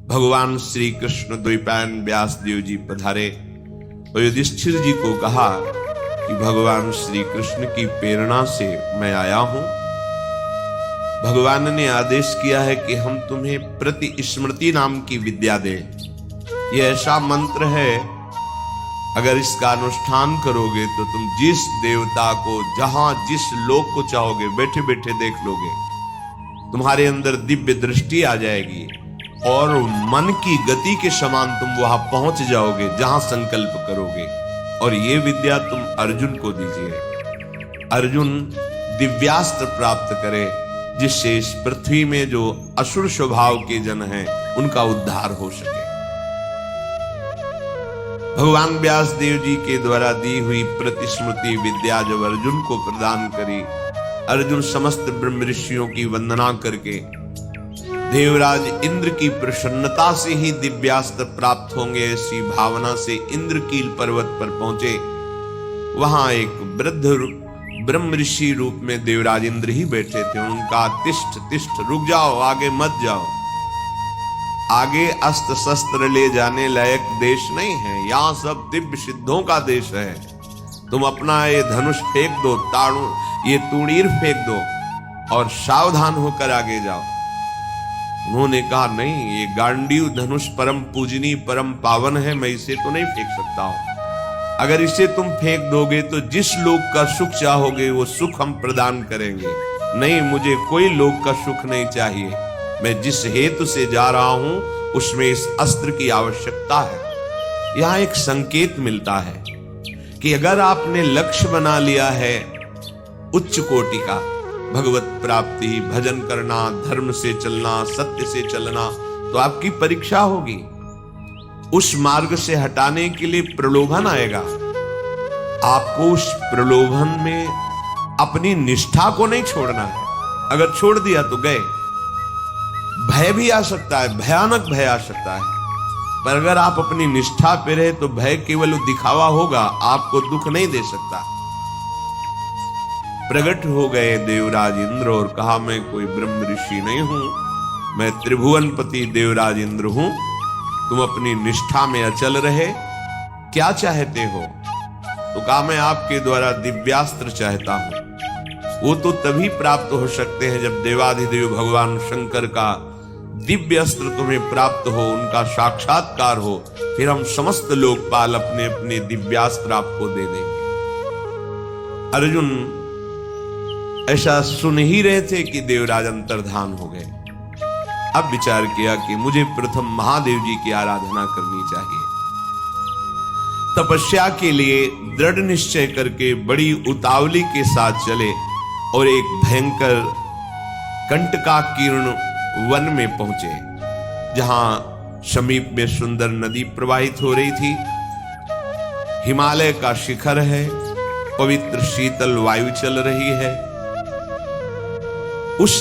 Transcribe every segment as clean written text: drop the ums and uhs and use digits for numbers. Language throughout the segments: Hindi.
भगवान श्री कृष्ण द्वैपायन व्यास देव जी पधारे और युधिष्ठिर जी को कहा कि भगवान श्री कृष्ण की प्रेरणा से मैं आया हूं। भगवान ने आदेश किया है कि हम तुम्हें प्रति स्मृति नाम की विद्या दें। यह ऐसा मंत्र है, अगर इसका अनुष्ठान करोगे तो तुम जिस देवता को जहां जिस लोक को चाहोगे बैठे बैठे देख लोगे। तुम्हारे अंदर दिव्य दृष्टि आ जाएगी और मन की गति के समान तुम वहां पहुंच जाओगे जहां संकल्प करोगे। और ये विद्या तुम अर्जुन को दीजिए। अर्जुन दिव्यास्त्र प्राप्त करे जिससे इस पृथ्वी में जो असुर स्वभाव के जन हैं उनका उद्धार हो सके। भगवान व्यास देव जी के द्वारा दी हुई प्रतिस्मृति विद्या जब अर्जुन को प्रदान करी, अर्जुन समस्त ब्रह्म ऋषियों की वंदना करके देवराज इंद्र की प्रसन्नता से ही दिव्यास्त्र प्राप्त होंगे ऐसी भावना से इंद्रकील पर्वत पर पहुंचे। वहां एक वृद्ध ब्रह्म ऋषि रूप में देवराज इंद्र ही बैठे थे। उनका तिष्ठ तिष्ठ, रुक जाओ, आगे मत जाओ, आगे अस्त्र शस्त्र ले जाने लायक देश नहीं है, यहां सब दिव्य सिद्धों का देश है। तुम अपना ये धनुष फेंक दो, ताड़ू ये तूणीर फेंक दो और सावधान होकर आगे जाओ। उन्होंने कहा नहीं, ये गांडीव धनुष परम पूजनीय परम पावन है, मैं इसे तो नहीं फेंक सकता हूं। अगर इसे तुम फेंक दोगे तो जिस लोक का सुख चाहोगे वो सुख हम प्रदान करेंगे। नहीं, मुझे कोई लोक का सुख नहीं चाहिए, मैं जिस हेतु से जा रहा हूं उसमें इस अस्त्र की आवश्यकता है। यहां एक संकेत मिलता है कि अगर आपने लक्ष्य बना लिया है उच्च कोटि का, भगवत प्राप्ति, भजन करना, धर्म से चलना, सत्य से चलना, तो आपकी परीक्षा होगी। उस मार्ग से हटाने के लिए प्रलोभन आएगा। आपको उस प्रलोभन में अपनी निष्ठा को नहीं छोड़ना है। अगर छोड़ दिया तो गए। भय भी आ सकता है, भयानक भय आ सकता है, पर अगर आप अपनी निष्ठा पे रहे तो भय केवल दिखावा होगा, आपको दुख नहीं दे सकता। प्रकट हो गए देवराज इंद्र और कहा, मैं कोई ब्रह्म ऋषि नहीं हूं, मैं त्रिभुवनपति देवराज इंद्र हूं। तुम अपनी निष्ठा में अचल रहे, क्या चाहते हो? तो कहा, मैं आपके द्वारा दिव्यास्त्र चाहता हूं। वो तो तभी प्राप्त हो सकते हैं जब देवाधिदेव भगवान शंकर का दिव्य अस्त्र तुम्हें प्राप्त हो, उनका साक्षात्कार हो, फिर हम समस्त लोकपाल अपने अपने दिव्यास्त्र आपको दे देंगे। अर्जुन ऐसा सुन ही रहे थे कि देवराज अंतर्धान हो गए। अब विचार किया कि मुझे प्रथम महादेव जी की आराधना करनी चाहिए। तपस्या के लिए दृढ़ निश्चय करके बड़ी उतावली के साथ चले और एक भयंकर कंटकाकीर्ण वन में पहुंचे, जहां समीप में सुंदर नदी प्रवाहित हो रही थी। हिमालय का शिखर है, पवित्र शीतल वायु चल रही है। उस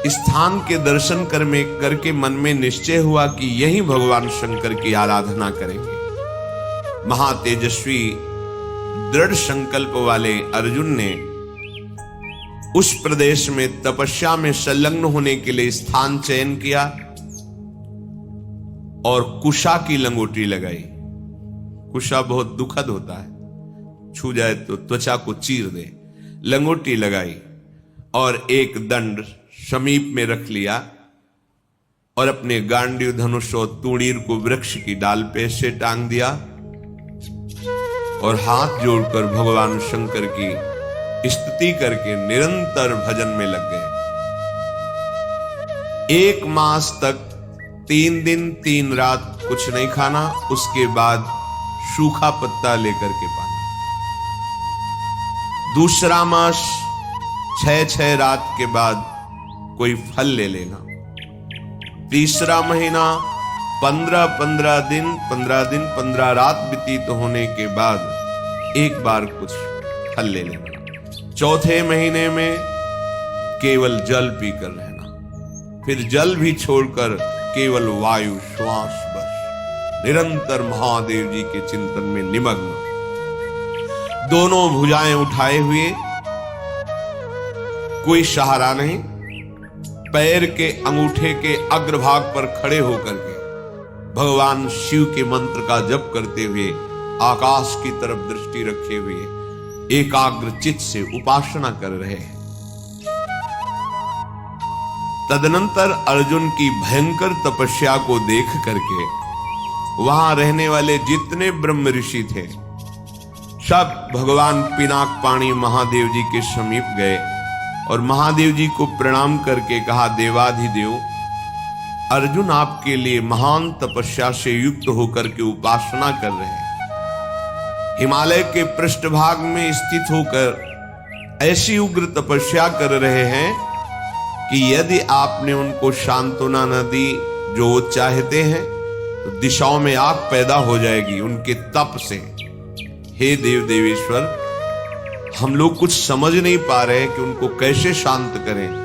स्थान के दर्शन करके मन में निश्चय हुआ कि यही भगवान शंकर की आराधना करेंगे। महातेजस्वी दृढ़ संकल्प वाले अर्जुन ने उस प्रदेश में तपस्या में संलग्न होने के लिए स्थान चयन किया और कुशा की लंगोटी लगाई। कुशा बहुत दुखद होता है, छू जाए तो त्वचा को चीर दे। लंगोटी लगाई और एक दंड समीप में रख लिया और अपने गांडीव धनुष और तूणीर को वृक्ष की डाल पे से टांग दिया और हाथ जोड़कर भगवान शंकर की स्तुति करके निरंतर भजन में लग गए। 1 मास तक 3 दिन 3 रात कुछ नहीं खाना, उसके बाद सूखा पत्ता लेकर के पाना। दूसरा मास 6 रात के बाद कोई फल ले लेना। तीसरा महीना 15 दिन 15 रात व्यतीत होने के बाद एक बार कुछ फल ले लेना। चौथे महीने में केवल जल पीकर रहना, फिर जल भी छोड़कर केवल वायु श्वास बस। निरंतर महादेव जी के चिंतन में निमग्न, दोनों भुजाएं उठाए हुए, कोई सहारा नहीं, पैर के अंगूठे के अग्रभाग पर खड़े होकर के भगवान शिव के मंत्र का जप करते हुए आकाश की तरफ दृष्टि रखे हुए एकाग्र चित्त से उपासना कर रहे हैं। तदनंतर अर्जुन की भयंकर तपस्या को देख करके वहां रहने वाले जितने ब्रह्म ऋषि थे सब भगवान पिनाक पाणी महादेव जी के समीप गए और महादेव जी को प्रणाम करके कहा, देवाधिदेव, अर्जुन आपके लिए महान तपस्या से युक्त होकर के उपासना कर रहे हैं। हिमालय के पृष्ठभाग में स्थित होकर ऐसी उग्र तपस्या कर रहे हैं कि यदि आपने उनको सांत्वना न दी जो वो चाहते हैं तो दिशाओं में आग पैदा हो जाएगी उनके तप से। हे देव देवेश्वर, हम लोग कुछ समझ नहीं पा रहे कि उनको कैसे शांत करें।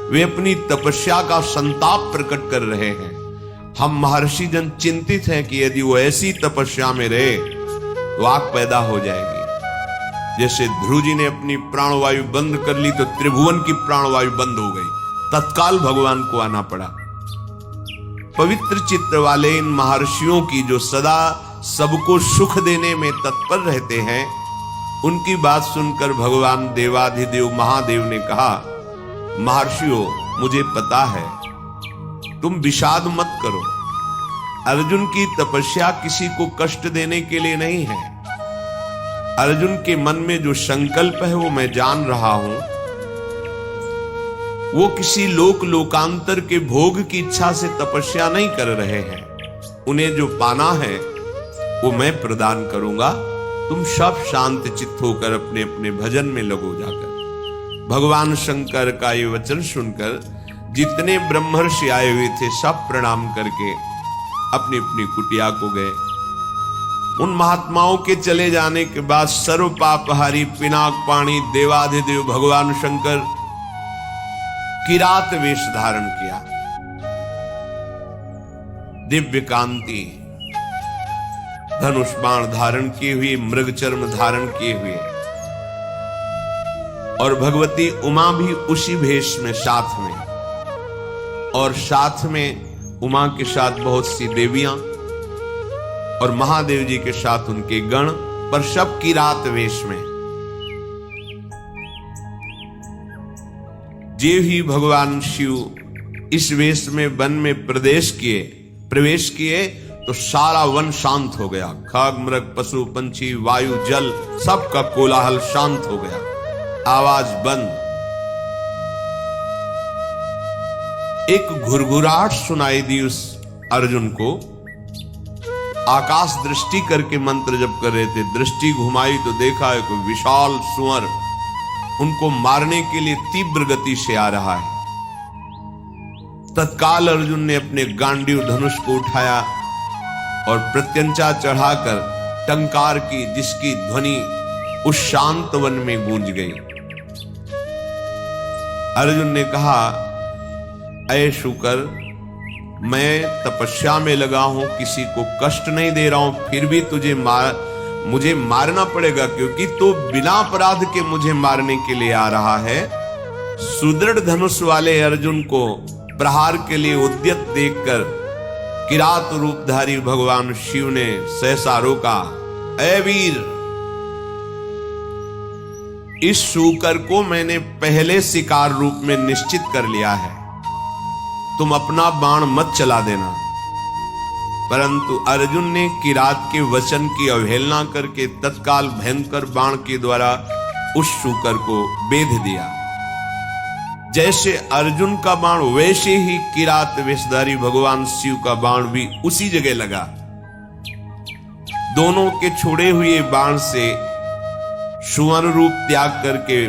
वे अपनी तपस्या का संताप प्रकट कर रहे हैं। हम महर्षि जन चिंतित हैं कि यदि वो ऐसी तपस्या में रहे तो आग पैदा हो जाएगी। जैसे ध्रुव जी ने अपनी प्राणवायु बंद कर ली तो त्रिभुवन की प्राणवायु बंद हो गई, तत्काल भगवान को आना पड़ा। पवित्र चित्त वाले इन महर्षियों की जो सदा सबको सुख देने में तत्पर रहते हैं, उनकी बात सुनकर भगवान देवाधिदेव महादेव ने कहा, महर्षियों, मुझे पता है तुम विषाद मत करो। अर्जुन की तपस्या किसी को कष्ट देने के लिए नहीं है। अर्जुन के मन में जो संकल्प है वो मैं जान रहा हूं। वो किसी लोकांतर के भोग की इच्छा से तपस्या नहीं कर रहे हैं। उन्हें जो पाना है वो मैं प्रदान करूंगा। तुम सब शांत चित्त होकर अपने अपने भजन में लगो जाकर। भगवान शंकर का ये वचन सुनकर जितने ब्रह्मर्षि आए हुए थे सब प्रणाम करके अपनी अपनी कुटिया को गए। उन महात्माओं के चले जाने के बाद सर्व पापहारी पिनाक पाणी देवाधिदेव भगवान शंकर किरात वेश धारण किया। दिव्य कांति धनुष बाण धारण किए हुए, मृग चर्म धारण किए हुए, और भगवती उमा भी उसी भेष में साथ में, और साथ में उमा के साथ बहुत सी देवियां और महादेव जी के साथ उनके गण, पर सब किरात वेश में। जे ही भगवान शिव इस वेश में वन में प्रवेश किए तो सारा वन शांत हो गया। खग मृग पशु पंछी वायु जल सबका कोलाहल शांत हो गया, आवाज बंद। एक घुरघुराहट सुनाई दी उस अर्जुन को। आकाश दृष्टि करके मंत्र जप कर रहे थे। दृष्टि घुमाई तो देखा है कोई विशाल सुअर उनको मारने के लिए तीव्र गति से आ रहा है। तत्काल अर्जुन ने अपने गांडीव धनुष को उठाया और प्रत्यंचा चढ़ाकर टंकार की, जिसकी ध्वनि उस शांत वन में गूंज गई। अर्जुन ने कहा, ऐ शुकर, मैं तपस्या में लगा हूं, किसी को कष्ट नहीं दे रहा हूं, फिर भी मुझे मारना पड़ेगा, क्योंकि तो बिना अपराध के मुझे मारने के लिए आ रहा है। सुदृढ़ धनुष वाले अर्जुन को प्रहार के लिए उद्यत देखकर किरात रूपधारी भगवान शिव ने सहसा रोका। ऐ वीर, इस शूकर को मैंने पहले शिकार रूप में निश्चित कर लिया है, तुम अपना बाण मत चला देना। परंतु अर्जुन ने किरात के वचन की अवहेलना करके तत्काल भयंकर बाण के द्वारा उस शूकर को बेध दिया। जैसे अर्जुन का बाण वैसे ही किरात वेशधारी भगवान शिव का बाण भी उसी जगह लगा। दोनों के छोड़े हुए बाण से सुवर्ण रूप त्याग करके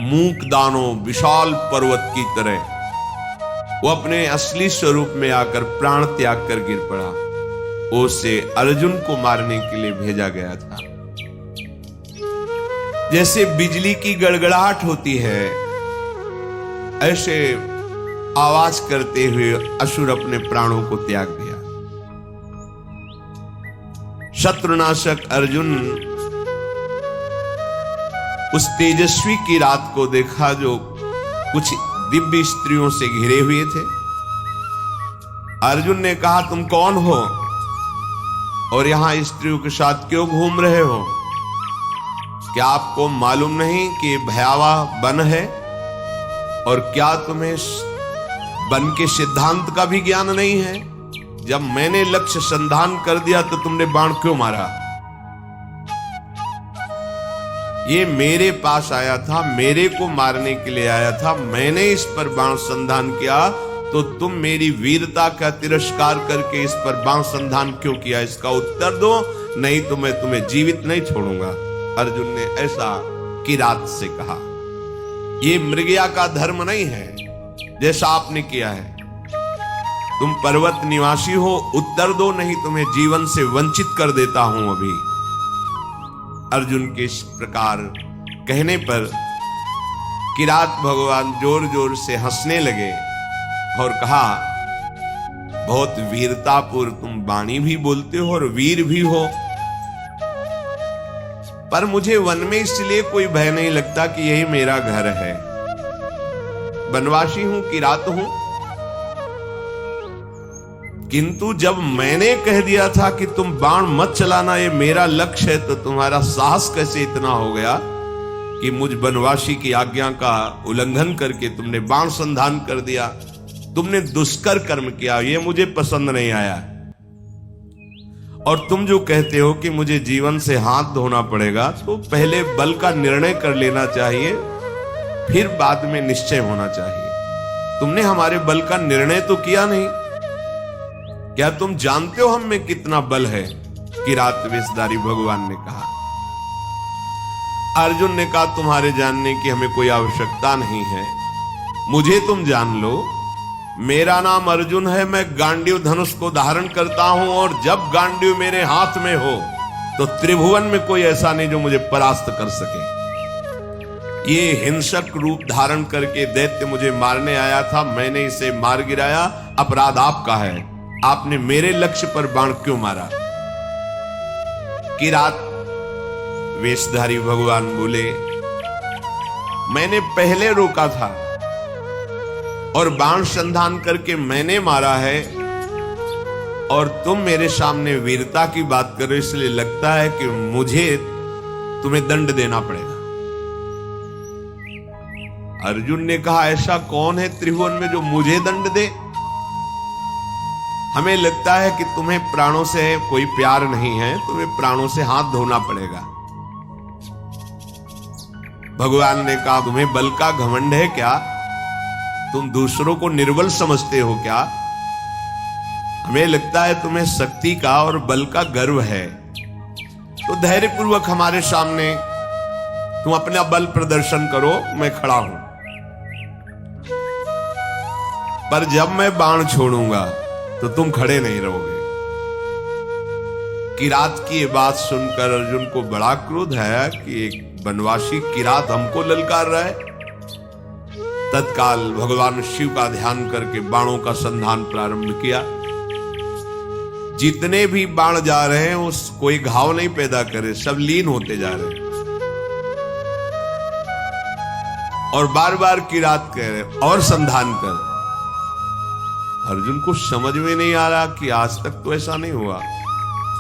मूक दानों विशाल पर्वत की तरह वो अपने असली स्वरूप में आकर प्राण त्याग कर गिर पड़ा। उसे अर्जुन को मारने के लिए भेजा गया था। जैसे बिजली की गड़गड़ाहट होती है, ऐसे आवाज करते हुए असुर अपने प्राणों को त्याग दिया। शत्रुनाशक अर्जुन उस तेजस्वी की रात को देखा जो कुछ दिव्य स्त्रियों से घिरे हुए थे। अर्जुन ने कहा, तुम कौन हो और यहां स्त्रियों के साथ क्यों घूम रहे हो? क्या आपको मालूम नहीं कि भयावह वन है? और क्या तुम्हें वन के सिद्धांत का भी ज्ञान नहीं है? जब मैंने लक्ष्य संधान कर दिया तो तुमने बाण क्यों मारा? ये मेरे पास आया था, मेरे को मारने के लिए आया था, मैंने इस पर बाण संधान किया, तो तुम मेरी वीरता का तिरस्कार करके इस पर बाण संधान क्यों किया? इसका उत्तर दो, नहीं तो मैं तुम्हें जीवित नहीं छोड़ूंगा। अर्जुन ने ऐसा किरात से कहा। ये मृगया का धर्म नहीं है जैसा आपने किया है। तुम पर्वत निवासी हो, उत्तर दो, नहीं तुम्हें जीवन से वंचित कर देता हूं अभी। अर्जुन के इस प्रकार कहने पर किरात भगवान जोर जोर से हंसने लगे और कहा, बहुत वीरतापूर्ण तुम वाणी भी बोलते हो और वीर भी हो, पर मुझे वन में इसलिए कोई भय नहीं लगता कि यही मेरा घर है। वनवासी हूं, किरात हूं, किंतु जब मैंने कह दिया था कि तुम बाण मत चलाना, ये मेरा लक्ष्य है, तो तुम्हारा साहस कैसे इतना हो गया कि मुझ वनवासी की आज्ञा का उल्लंघन करके तुमने बाण संधान कर दिया? तुमने दुष्कर कर्म किया, ये मुझे पसंद नहीं आया। और तुम जो कहते हो कि मुझे जीवन से हाथ धोना पड़ेगा, तो पहले बल का निर्णय कर लेना चाहिए, फिर बाद में निश्चय होना चाहिए। तुमने हमारे बल का निर्णय तो किया नहीं। क्या तुम जानते हो हम में कितना बल है? किरात वेशधारी भगवान ने कहा। अर्जुन ने कहा, तुम्हारे जानने की हमें कोई आवश्यकता नहीं है, मुझे तुम जान लो। मेरा नाम अर्जुन है, मैं गांडीव धनुष को धारण करता हूं, और जब गांडीव मेरे हाथ में हो तो त्रिभुवन में कोई ऐसा नहीं जो मुझे परास्त कर सके। ये हिंसक रूप धारण करके दैत्य मुझे मारने आया था, मैंने इसे मार गिराया, अपराध आपका है। आपने मेरे लक्ष्य पर बाण क्यों मारा? किरात वेशधारी भगवान बोले, मैंने पहले रोका था और बाण संधान करके मैंने मारा है, और तुम मेरे सामने वीरता की बात करो, इसलिए लगता है कि मुझे तुम्हें दंड देना पड़ेगा। अर्जुन ने कहा, ऐसा कौन है त्रिभुवन में जो मुझे दंड दे? हमें लगता है कि तुम्हें प्राणों से कोई प्यार नहीं है, तुम्हें प्राणों से हाथ धोना पड़ेगा। भगवान ने कहा, तुम्हें बल का घमंड है क्या? तुम दूसरों को निर्बल समझते हो क्या? हमें लगता है तुम्हें शक्ति का और बल का गर्व है। तो धैर्यपूर्वक हमारे सामने तुम अपना बल प्रदर्शन करो, मैं खड़ा हूं। पर जब मैं बाण छोड़ूंगा तो तुम खड़े नहीं रहोगे। किरात की ये बात सुनकर अर्जुन को बड़ा क्रोध आया कि एक वनवासी किरात हमको ललकार रहा है। तत्काल भगवान शिव का ध्यान करके बाणों का संधान प्रारंभ किया। जितने भी बाण जा रहे हैं उस कोई घाव नहीं पैदा करे, सब लीन होते जा रहे हैं। और बार बार किरात कह रहे, और संधान कर। अर्जुन को समझ में नहीं आ रहा कि आज तक तो ऐसा नहीं हुआ।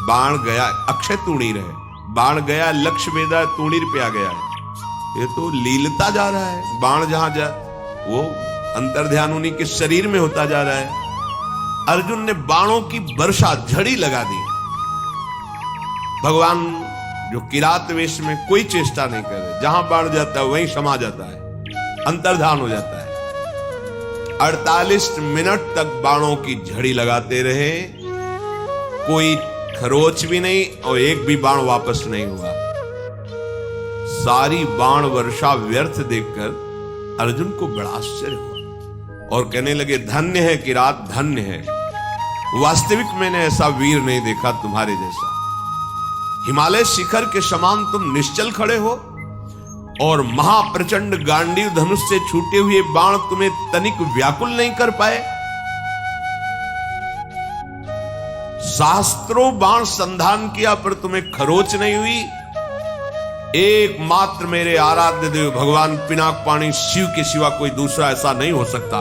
बाण गया, अक्षय तूणीर है, बाण गया, लक्ष्य वेदा तूणीर पे आ गया है। ये तो लीलता जा रहा है। बाण जहां जा वो अंतर्ध्यान उन्हीं के शरीर में होता जा रहा है। अर्जुन ने बाणों की वर्षा, झड़ी लगा दी। भगवान जो किरात वेश में कोई चेष्टा नहीं कर रहे, जहां बाण जाता है वहीं समा जाता है, अंतर्धान हो जाता है। 48 मिनट तक बाणों की झड़ी लगाते रहे, कोई खरोच भी नहीं और एक भी बाण वापस नहीं हुआ। सारी बाण वर्षा व्यर्थ देखकर अर्जुन को बड़ा आश्चर्य हुआ और कहने लगे, धन्य है किरात, धन्य है। वास्तविक मैंने ऐसा वीर नहीं देखा तुम्हारे जैसा। हिमालय शिखर के समान तुम निश्चल खड़े हो और महाप्रचंड गांडीव धनुष से छूटे हुए बाण तुम्हें तनिक व्याकुल नहीं कर पाए। शास्त्रों बाण संधान किया पर तुम्हें खरोच नहीं हुई। एकमात्र मेरे आराध्य देव भगवान पिनाक पाणी शिव के सिवा कोई दूसरा ऐसा नहीं हो सकता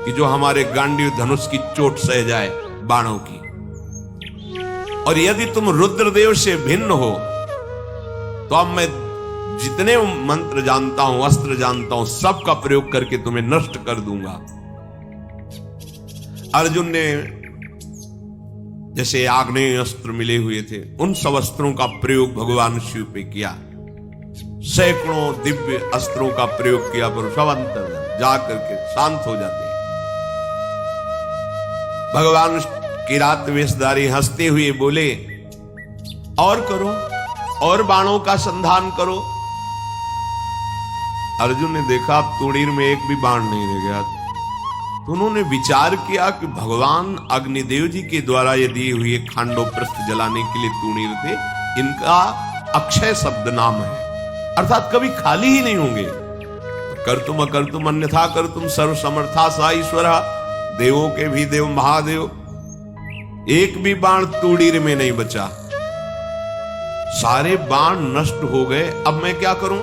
कि जो हमारे गांडीव धनुष की चोट सह जाए बाणों की। और यदि तुम रुद्रदेव से भिन्न हो तो अब मैं जितने मंत्र जानता हूं, अस्त्र जानता हूं, सबका प्रयोग करके तुम्हें नष्ट कर दूंगा। अर्जुन ने जैसे आग्नेय अस्त्र मिले हुए थे, उन सब अस्त्रों का प्रयोग भगवान शिव पे किया। सैकड़ों दिव्य अस्त्रों का प्रयोग किया, पर सब अंतर जाकर के शांत हो जाते हैं। भगवान किरात वेशधारी हंसते हुए बोले, और करो, और बाणों का संधान करो। अर्जुन ने देखा अब तुड़ीर में एक भी बाण नहीं रह गया, तो उन्होंने विचार किया कि भगवान अग्निदेव जी के द्वारा ये दिए हुए खांडोप्रस्थ जलाने के लिए तुणीर थे, इनका अक्षय शब्द नाम है, अर्थात कभी खाली ही नहीं होंगे। कर्तुम अकर्तुम अन्यथा कर्तुम सर्व समर्था सा ईश्वरा, देवों के भी देव महादेव। एक भी बाण तुड़ीर में नहीं बचा, सारे बाण नष्ट हो गए। अब मैं क्या करूं?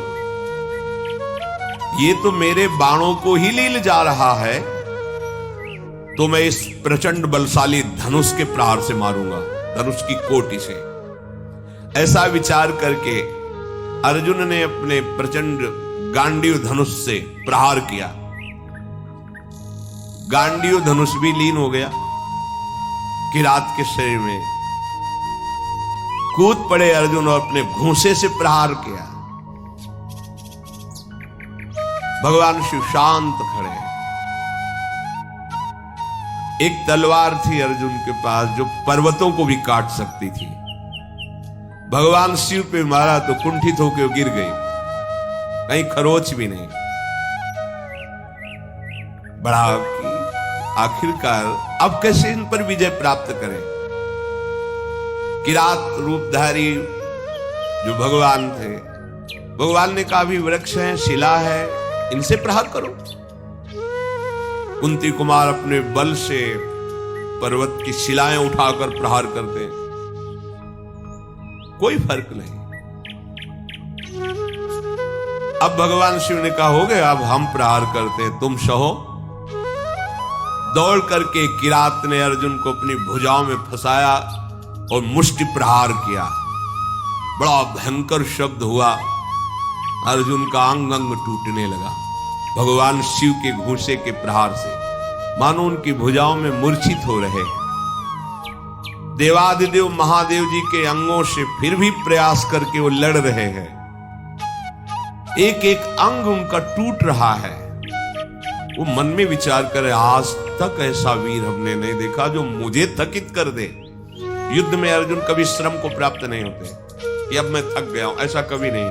ये तो मेरे बाणों को ही लील जा रहा है, तो मैं इस प्रचंड बलशाली धनुष के प्रहार से मारूंगा, धनुष की कोटि से। ऐसा विचार करके अर्जुन ने अपने प्रचंड गांडीव धनुष से प्रहार किया। गांडीव धनुष भी लीन हो गया किरात के शरीर में। कूद पड़े अर्जुन और अपने घूंसे से प्रहार किया। भगवान शिव शांत खड़े। एक तलवार थी अर्जुन के पास जो पर्वतों को भी काट सकती थी। भगवान शिव पे मारा तो कुंठित होकर गिर गई, कहीं खरोच भी नहीं। बड़ा कि आखिरकार अब कैसे इन पर विजय प्राप्त करें। किरात रूपधारी जो भगवान थे, भगवान ने कहा भी वृक्ष है, शिला है, इनसे प्रहार करो। कुंती कुमार अपने बल से पर्वत की शिलाएं उठाकर प्रहार करते, कोई फर्क नहीं। अब भगवान शिव ने कहा हो गया, अब हम प्रहार करते हैं, तुम सहो। दौड़ करके किरात ने अर्जुन को अपनी भुजाओं में फंसाया और मुष्टि प्रहार किया। बड़ा भयंकर शब्द हुआ, अर्जुन का अंग अंग टूटने लगा भगवान शिव के घूंसे के प्रहार से, मानो उनकी भुजाओं में मूर्छित हो रहे। देवादिदेव महादेव जी के अंगों से फिर भी प्रयास करके वो लड़ रहे हैं। एक एक अंग उनका टूट रहा है। वो मन में विचार करे, आज तक ऐसा वीर हमने नहीं देखा जो मुझे थकित कर दे। युद्ध में अर्जुन कभी श्रम को प्राप्त नहीं होते कि अब मैं थक गया हूं, ऐसा कभी नहीं।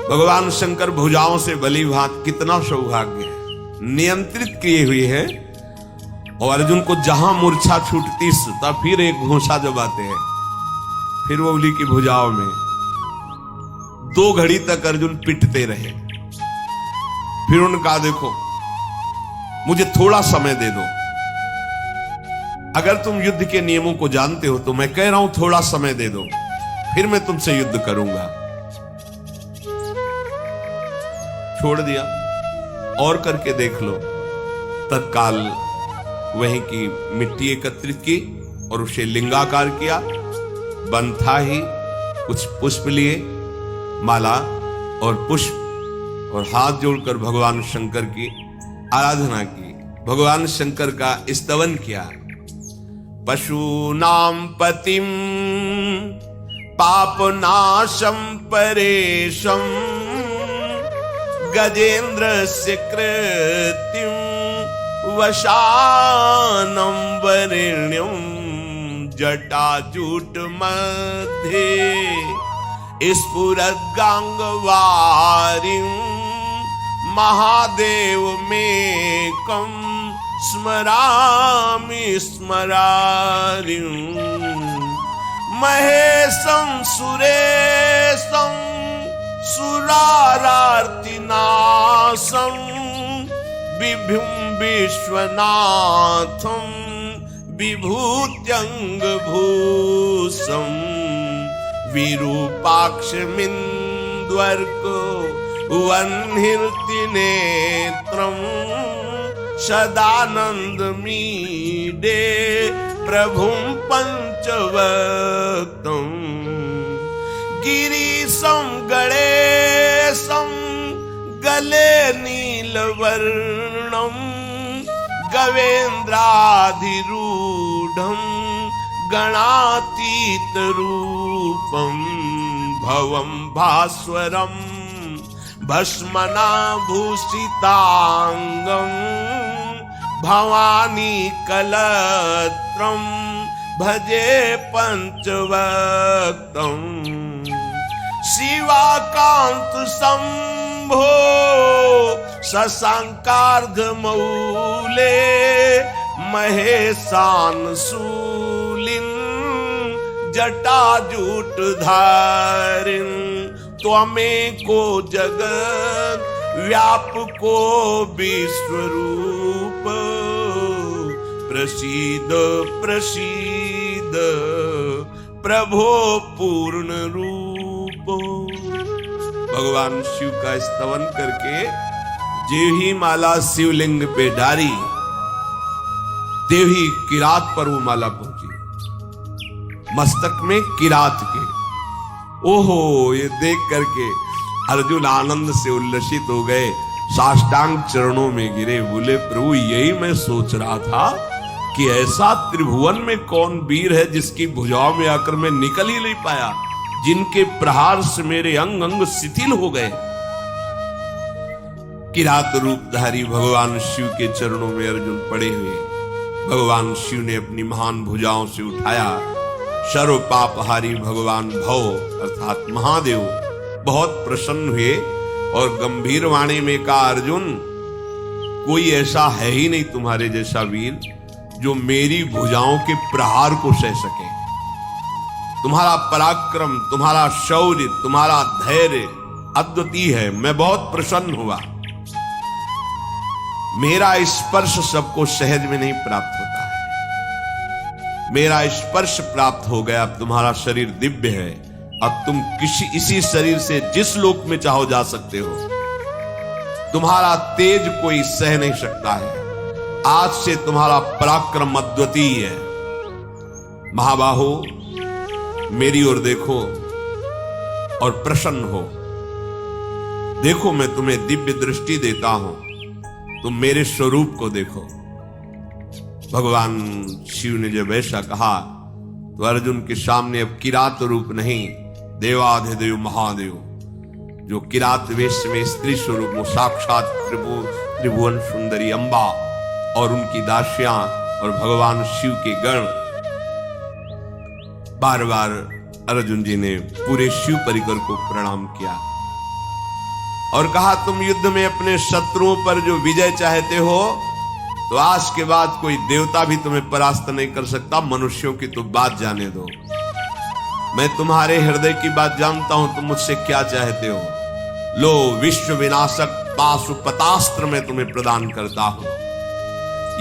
भगवान शंकर भुजाओं से भली भांत, कितना सौभाग्य है, नियंत्रित किए हुए हैं। और अर्जुन को जहां मूर्छा छूटती तब फिर एक घूंसा जबाते हैं, फिर वो उली की भुजाओं में 2 घड़ी तक अर्जुन पिटते रहे। फिर उनका देखो, मुझे थोड़ा समय दे दो, अगर तुम युद्ध के नियमों को जानते हो तो मैं कह रहा हूं थोड़ा समय दे दो, फिर मैं तुमसे युद्ध करूंगा। छोड़ दिया, और करके देख लो। तत्काल वहीं की मिट्टी एकत्रित की और उसे लिंगाकार किया। बन था ही, कुछ पुष्प लिए, माला और पुष्प, और हाथ जोड़कर भगवान शंकर की आराधना की, भगवान शंकर का स्तवन किया। पशूनां पतिं पापनाशं परेशं गजेन्द्रस्य कृतिं वशानं वरेण्यं जटाजूट मध्ये स्फुरद्गांगवारिं महादेवमेकं स्मरामि स्मरारिं महेशं सुरेशं सुरारार्तिनाशं विभुं विश्वनाथं विभूत्यंगभूषं विरूपाक्षमिन्द्वर्को वह्निर्ति नेत्रम सदानंदमीडे प्रभुं पंचवक्तं गिरीशं गणेशं गले नीलवर्णं गवेन्द्राधिरूढं गणातीतरूपं भवं भास्वरं भस्मनाभूषितांगं भवानी कलत्रं भजे पंचवक्तं शिवाकांत शंभो शशांकार्धमौले महेशानशूलिन् जटाजूटधारिन् त्वमेको जगत् व्यापको विश्वरूप प्रसीद प्रसीद प्रभो पूर्ण रूप। भगवान शिव का स्तवन करके जो ही माला शिवलिंग पे डारी देव ही किरात पर वो माला पहुंची, मस्तक में किरात के। ओहो, ये देख करके अर्जुन आनंद से उल्लसित हो गए, साष्टांग चरणों में गिरे, बोले प्रभु यही मैं सोच रहा था कि ऐसा त्रिभुवन में कौन वीर है जिसकी भुजाओं में आकर मैं निकल ही नहीं पाया, जिनके प्रहार से मेरे अंग अंग शिथिल हो गए। किरात रूपधारी भगवान शिव के चरणों में अर्जुन पड़े हुए, भगवान शिव ने अपनी महान भुजाओं से उठाया। सर्व पापहारी भगवान भव अर्थात महादेव बहुत प्रसन्न हुए और गंभीर वाणी में कहा, अर्जुन कोई ऐसा है ही नहीं तुम्हारे जैसा वीर जो मेरी भुजाओं के प्रहार को सह सके। तुम्हारा पराक्रम, तुम्हारा शौर्य, तुम्हारा धैर्य अद्वितीय है। मैं बहुत प्रसन्न हुआ। मेरा स्पर्श सबको सहज में नहीं प्राप्त होता है, मेरा स्पर्श प्राप्त हो गया। अब तुम्हारा शरीर दिव्य है, अब तुम इसी शरीर से जिस लोक में चाहो जा सकते हो। तुम्हारा तेज कोई सह नहीं सकता है। आज से तुम्हारा पराक्रम अद्वितीय है। महाबाहो, मेरी ओर देखो और प्रसन्न हो। देखो मैं तुम्हें दिव्य दृष्टि देता हूं, तुम मेरे स्वरूप को देखो। भगवान शिव ने जब ऐसा कहा तो अर्जुन के सामने अब किरात रूप नहीं, देवाधिदेव महादेव जो किरात वेश में स्त्री स्वरूप में साक्षात त्रिभुवन सुंदरी अंबा और उनकी दासियां और भगवान शिव के गण। बार बार अर्जुन जी ने पूरे शिव परिकर को प्रणाम किया और कहा, तुम युद्ध में अपने शत्रुओं पर जो विजय चाहते हो तो आज के बाद कोई देवता भी तुम्हें परास्त नहीं कर सकता। मनुष्यों की तो बात जाने दो, मैं तुम्हारे हृदय की बात जानता हूं। तुम मुझसे क्या चाहते हो? लो, विश्व विनाशक पाशुपतास्त्र मैं तुम्हें प्रदान करता हूं।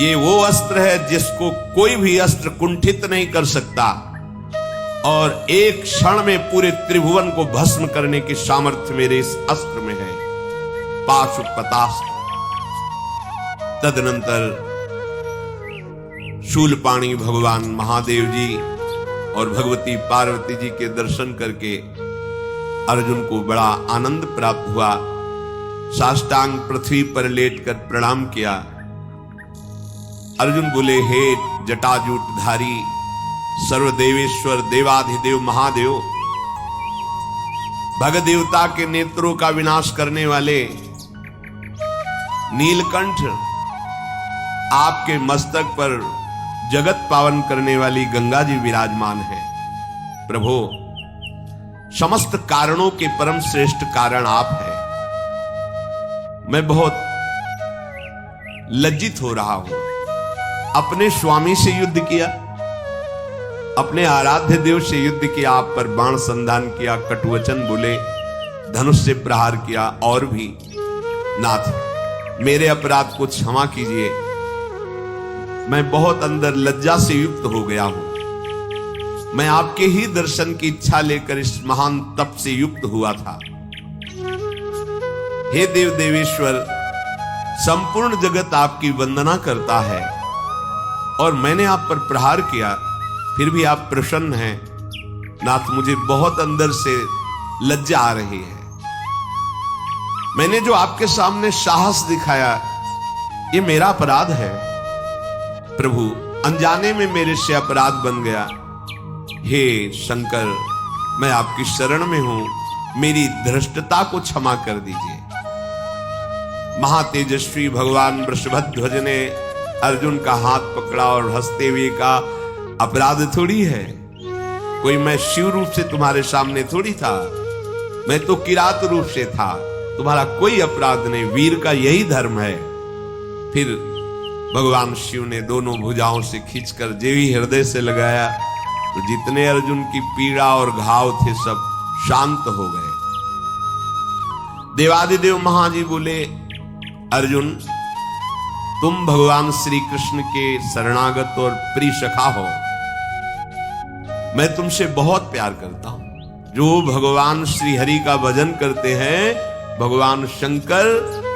ये वो अस्त्र है जिसको कोई भी अस्त्र कुंठित नहीं कर सकता और एक क्षण में पूरे त्रिभुवन को भस्म करने की सामर्थ्य मेरे इस अस्त्र में है, पाशुपतास्त्र। तदनंतर शूलपाणी भगवान महादेव जी और भगवती पार्वती जी के दर्शन करके अर्जुन को बड़ा आनंद प्राप्त हुआ। साष्टांग पृथ्वी पर लेटकर प्रणाम किया। अर्जुन बोले, हे जटाजूटधारी सर्वदेवेश्वर देवाधिदेव महादेव, भगदेवता के नेत्रों का विनाश करने वाले नीलकंठ, आपके मस्तक पर जगत पावन करने वाली गंगा जी विराजमान है। प्रभु, समस्त कारणों के परम श्रेष्ठ कारण आप हैं। मैं बहुत लज्जित हो रहा हूं। अपने स्वामी से युद्ध किया, अपने आराध्य देव से युद्ध किया, आप पर बाण संधान किया, कटुवचन बोले, धनुष से प्रहार किया और भी। नाथ, मेरे अपराध को क्षमा कीजिए। मैं बहुत अंदर लज्जा से युक्त हो गया हूं। मैं आपके ही दर्शन की इच्छा लेकर इस महान तप से युक्त हुआ था। हे देव देवेश्वर, संपूर्ण जगत आपकी वंदना करता है और मैंने आप पर प्रहार किया, फिर भी आप प्रसन्न हैं। नाथ, मुझे बहुत अंदर से लज्जा आ रही है। मैंने जो आपके सामने साहस दिखाया, ये मेरा अपराध है। प्रभु, अनजाने में मेरे से अपराध बन गया। हे शंकर, मैं आपकी शरण में हूं, मेरी धृष्टता को क्षमा कर दीजिए। महातेजस्वी भगवान वृषभध्वज ने अर्जुन का हाथ पकड़ा और हंसते हुए कहा, अपराध थोड़ी है, कोई मैं शिव रूप से तुम्हारे सामने थोड़ी था, मैं तो किरात रूप से था, तुम्हारा कोई अपराध नहीं, वीर का यही धर्म है। फिर भगवान शिव ने दोनों भुजाओं से खींचकर देवी हृदय से लगाया तो जितने अर्जुन की पीड़ा और घाव थे सब शांत हो गए। देवादिदेव महाजी बोले, अर्जुन, तुम भगवान श्री कृष्ण के शरणागत और प्रिय सखा हो, मैं तुमसे बहुत प्यार करता हूं। जो भगवान श्री हरि का भजन करते हैं, भगवान शंकर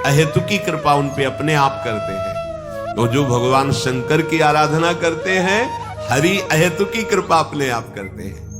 अहेतुकी कृपा उन पे अपने आप करते हैं। तो जो भगवान शंकर की आराधना करते हैं, हरि अहेतुकी कृपा अपने आप करते हैं।